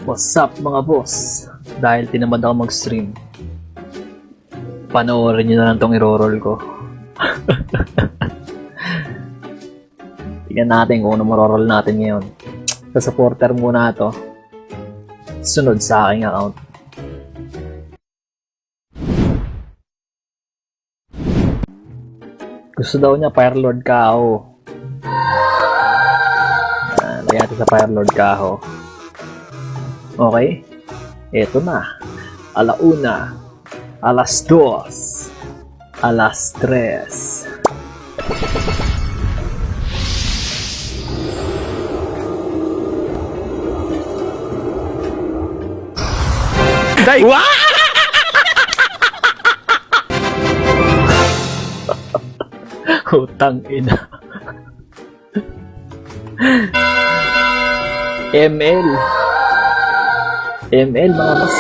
What's up mga boss? Dahil tinamad ako mag-stream, panoorin nyo na lang tong iro-roll ko. Tignan natin kung ano maroroll natin ngayon. Sa supporter muna ito. Sunod sa aking account. Gusto daw niya Firelord Kaho. Lagyan natin sa Firelord Kaho. Okay? Eto na. Alauna. Alas 2. Alas 3. Day! Utang ina. ML mga boss.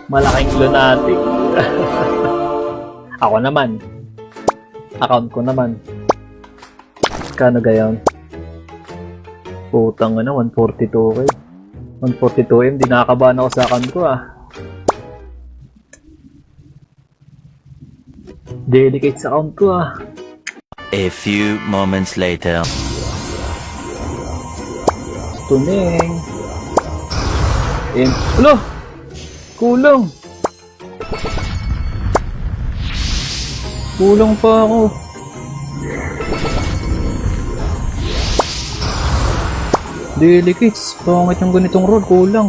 Malaking lunatic. Ako naman. Account ko naman. Kano gayon? Putang ano, 142k. 142M, di nakakabahan ako sa account ko ah. Delicate sa account ko ah. A few moments later. Tuning. Alo! Kulang! Kulang pa ako. Delicates. Pangit yung ganitong roll. Kulang.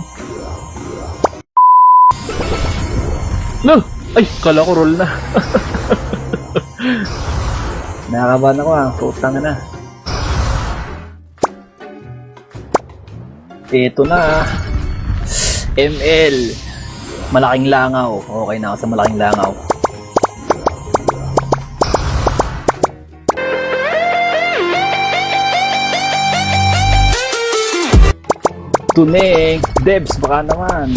Alo! Ay! Kala ko roll na. Nakakabahan ako ah. Putang na. Ito na ah. ML. Malaking langaw. Okay na ako sa malaking langaw. Tuning. Debs, baka naman.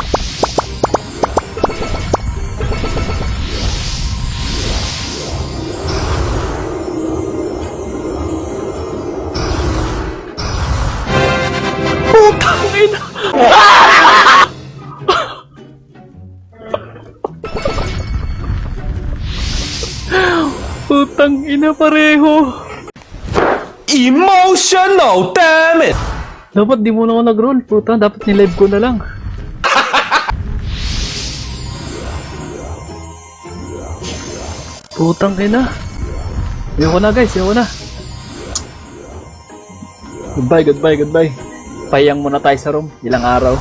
Putang ina! Putang ina pareho. Emotional, damn it! Dapat di muna ako nag-roll. Putang, dapat nilive ko na lang. Putang ina. Ayoko na guys, ayoko na. Goodbye. Payang muna tayo sa room. Ilang araw.